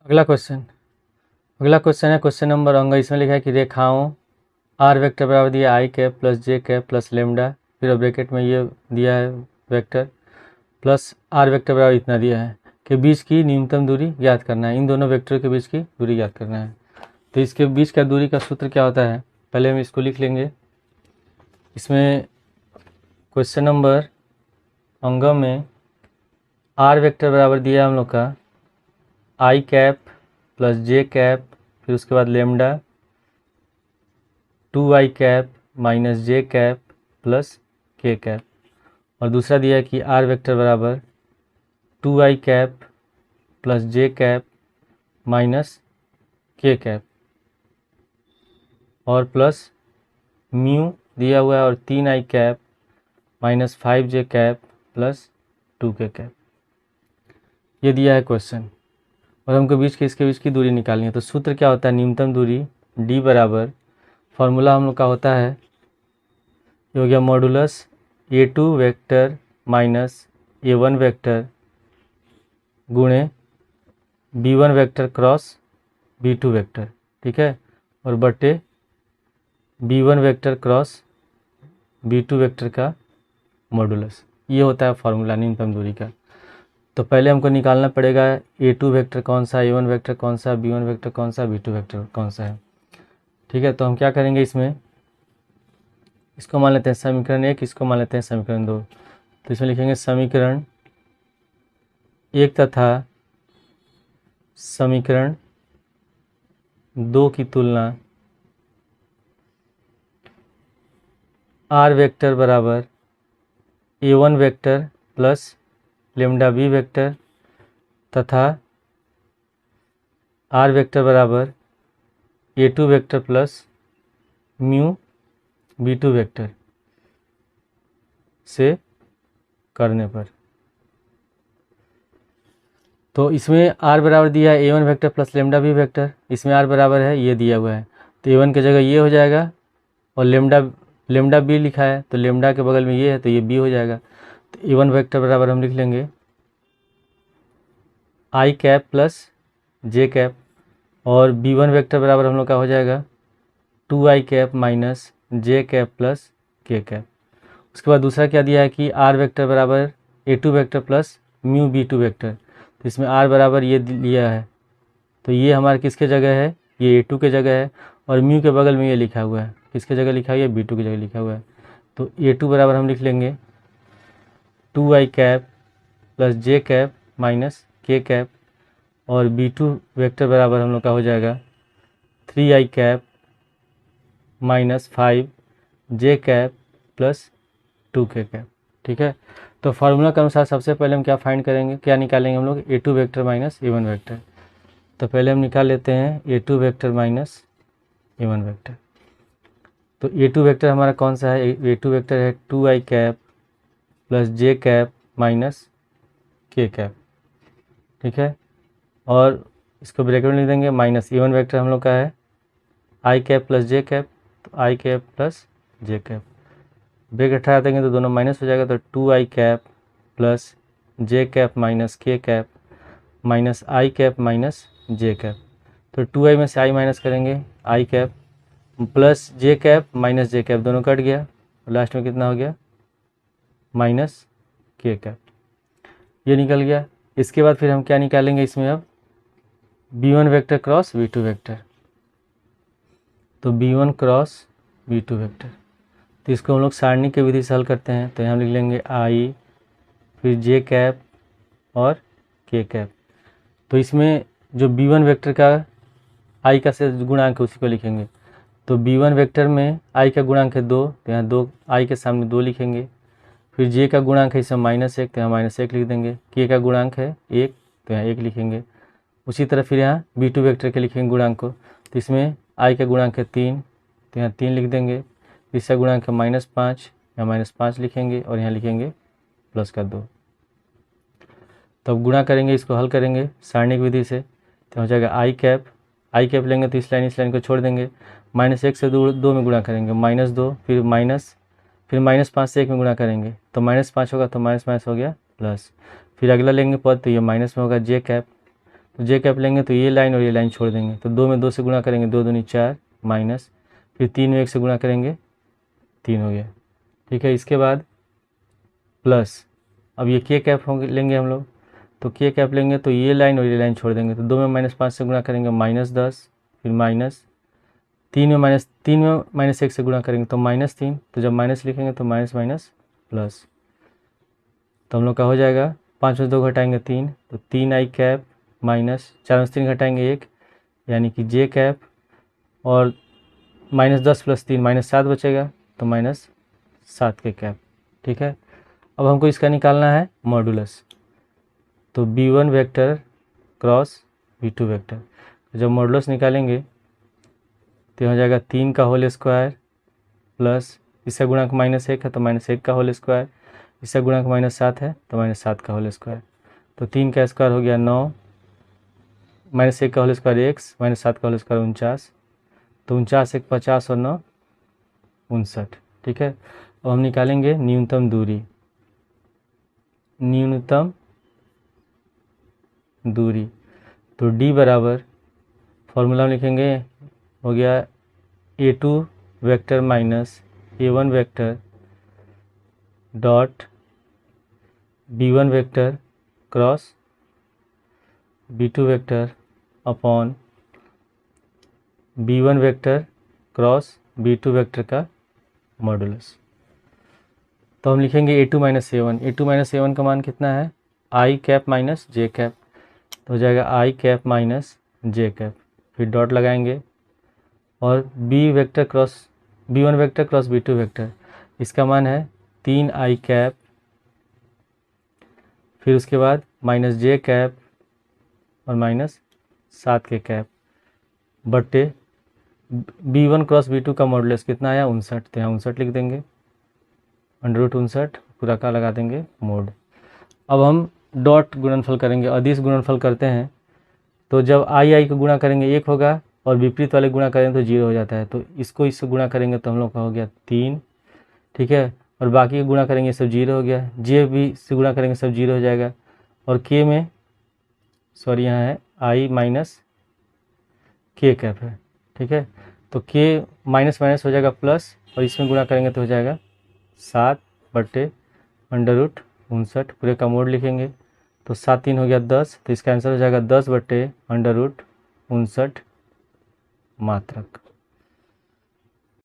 अगला क्वेश्चन है question number अंग। इसमें लिखा है कि रेखाओं आर वेक्टर बराबर दिया आई कैप प्लस जे कैप प्लस लेमडा, फिर ब्रैकेट में ये दिया है वेक्टर प्लस आर वेक्टर बराबर इतना दिया है कि बीच की न्यूनतम दूरी ज्ञात करना है। इन दोनों वेक्टर के बीच की दूरी ज्ञात करना है। तो इसके बीच का दूरी का सूत्र क्या होता है, पहले हम इसको लिख लेंगे। इसमें क्वेश्चन नंबर अंग में आर वेक्टर बराबर दिया हम लोग का आई कैप प्लस जे कैप, फिर उसके बाद लेमडा 2i कैप माइनस जे कैप प्लस के कैप, और दूसरा दिया है कि आर वेक्टर बराबर 2i कैप प्लस जे कैप माइनस के कैप और प्लस म्यू दिया हुआ है, और 3i cap minus 5j cap plus 2k cap, ये दिया है क्वेश्चन। और हमको इसके बीच की दूरी निकालनी है। तो सूत्र क्या होता है, न्यूनतम दूरी d बराबर, फार्मूला हम लोग का होता है, ये हो गया modulus a2 vector minus a1 vector गुणे b1 vector cross b2 vector, ठीक है, और बटे b1 vector cross b2 vector का मॉडुलस। ये होता है फार्मूला न्यूनतम दूरी का। तो पहले हमको निकालना पड़ेगा a2 वेक्टर कौन सा, a1 वेक्टर कौन सा, b1 वेक्टर कौन सा, b2 वेक्टर कौन सा है, ठीक है। तो हम क्या करेंगे, इसको मान लेते हैं समीकरण 1, इसको मान लेते हैं समीकरण 2। तो इसमें लिखेंगे समीकरण 1 तथा समीकरण 2 की तुलना आर वेक्टर बराबर a1 vector plus lambda B vector तथा आर वेक्टर बराबर a2 vector plus mu b2 vector से करने पर। तो इसमें r बराबर दिया है a1 vector plus lambda B vector, इसमें r बराबर है ये दिया हुआ है, तो a1 की जगह ये हो जाएगा, और लेमडा बी लिखा है तो लेमडा के बगल में ये है तो ये b हो जाएगा। तो a1 वेक्टर बराबर हम लिख लेंगे आई कैप प्लस जे कैप, और b1 वेक्टर बराबर हम लोग का हो जाएगा 2i कैप माइनस जे कैप प्लस के कैप। उसके बाद दूसरा क्या दिया है कि r वेक्टर बराबर a2 vector plus mu b2 vector, तो इसमें r बराबर ये लिया है, तो ये हमारे किसके जगह है, ये a2 के जगह है, और म्यू के बगल में ये लिखा हुआ है, किसके जगह लिखा हुआ है, b2 की जगह लिखा हुआ है। तो a2 बराबर हम लिख लेंगे 2i कैप प्लस जे कैप माइनस के कैप, और b2 वेक्टर बराबर हम लोग का हो जाएगा 3i cap minus 5j cap plus 2k cap, ठीक है। तो फार्मूला के अनुसार सबसे पहले हम क्या फाइंड करेंगे, क्या निकालेंगे हम लोग, a2 vector minus a1 vector. तो पहले हम निकाल लेते हैं a2 vector minus a1 vector. तो a2 वेक्टर हमारा कौन सा है, a2 वेक्टर है 2i कैप प्लस जे कैप माइनस के कैप, ठीक है, और इसको ब्रैकेट में लिख देंगे, माइनस a1 वेक्टर हम लोग का है आई कैप प्लस जे कैप, तो आई कैप प्लस जे कैप, ब्रैकेट हटा देंगे तो दोनों माइनस हो जाएगा, तो 2i कैप प्लस जे कैप माइनस के कैप माइनस आई कैप माइनस जे कैप। तो 2i में से i माइनस करेंगे, आई कैप प्लस जे कैप माइनस जे कैप दोनों कट गया, और लास्ट में कितना हो गया, माइनस के कैप, ये निकल गया। इसके बाद फिर हम क्या निकालेंगे इसमें, अब b1 vector cross b2 vector, तो b1 क्रॉस b2 वेक्टर, तो इसको हम लोग सारणी की विधि से हल करते हैं। तो यहाँ लिख लेंगे i फिर जे कैप और के कैप। तो इसमें जो b1 वेक्टर का i का से गुणांक है उसी को लिखेंगे। तो b1 वेक्टर में i का गुणांक है 2, तो यहाँ 2 i के सामने 2 लिखेंगे। फिर j का गुणांक है इसमें -1, तो यहाँ -1 लिख देंगे। k का गुणांक है 1, तो यहाँ 1 लिखेंगे। उसी तरह फिर यहाँ b2 वेक्टर के लिखेंगे गुणांक को, तो इसमें i का गुणांक है 3, तो यहाँ 3 लिख देंगे। इसका गुणांक है -5, यहाँ -5 लिखेंगे, और यहाँ लिखेंगे प्लस का 2। तब गुणा करेंगे, इसको हल करेंगे सारणिक विधि से, तो हो जाएगा आई कैप लेंगे तो इस लाइन को छोड़ देंगे, -1 से 2 में गुणा करेंगे, -2, फिर -5 से 1 में गुणा करेंगे तो -5 होगा, तो माइनस हो गया प्लस। फिर अगला लेंगे पद, तो ये माइनस में होगा जे कैप, तो जे कैप लेंगे तो ये लाइन और ये लाइन छोड़ देंगे, तो 2 में 2 से गुणा करेंगे 2 दूनी 4 माइनस, फिर 3 में 1 से गुणा करेंगे 3 हो गया। ठीक है, इसके बाद प्लस, अब ये के कैप लेंगे हम लोग, तो के कैप लेंगे तो ये लाइन और ये लाइन छोड़ देंगे, तो 2 में -5 से गुणा करेंगे -10, फिर माइनस 3 में -1 से गुणा करेंगे तो -3, तो जब माइनस लिखेंगे तो माइनस माइनस प्लस, तो हम लोग का हो जाएगा 5 में 2 घटाएंगे 3, तो 3i कैप माइनस 4 में 3 घटाएंगे 1, यानी कि जे कैप, और -10 + 3 -7 बचेगा, तो -7 के कैप। ठीक है, अब हमको इसका निकालना है मॉडुलस, तो b1 vector cross b2 vector, जब मॉडुलस निकालेंगे तो हो जाएगा 3 का होल स्क्वायर प्लस इसका गुणक -1 है तो -1 का होल स्क्वायर, इसका गुणक -7 है तो -7 का होल स्क्वायर, तो 3 का स्क्वायर हो गया 9, -1 का होल स्क्वायर x, -7 का होल स्क्वायर 49, तो 49 1 50 और 9 59। ठीक है, अब हम निकालेंगे न्यूनतम दूरी, तो d बराबर फॉर्मूला में लिखेंगे, हो गया a2 vector minus a1 vector dot b1 vector cross b2 vector upon b1 vector cross b2 vector का मॉडुलस। तो हम लिखेंगे a2 - a1 का मान कितना है, i cap minus J cap, तो हो जाएगा i cap minus J cap, फिर डॉट लगाएंगे, और b1 vector cross b2 vector, इसका मान है 3i कैप, फिर उसके बाद माइनस जे कैप और -7 के कैप बट्टे b1 क्रॉस b2 का मॉडुलस कितना आया 59, तो यहाँ 59 लिख देंगे, √59 पूरा का लगा देंगे मोड। अब हम डॉट गुणनफल करेंगे, अदिश गुणनफल करते हैं, तो जब i को गुणा करेंगे 1 होगा और विपरीत वाले गुणा करेंगे तो 0 हो जाता है, तो इसको इससे गुणा करेंगे तो हम लोग का हो गया 3। ठीक है, और बाकी का गुणा करेंगे सब 0 हो गया, जे भी से गुणा करेंगे सब 0 हो जाएगा, और के में यहाँ है i माइनस के कैप है। ठीक है, तो के माइनस माइनस हो जाएगा प्लस, और इसमें गुणा करेंगे तो हो जाएगा 7 बट्टे √59, पूरे का मोड लिखेंगे, तो 7 3 हो गया 10, तो इसका आंसर हो जाएगा 10 बट्टे √59 मात्रक।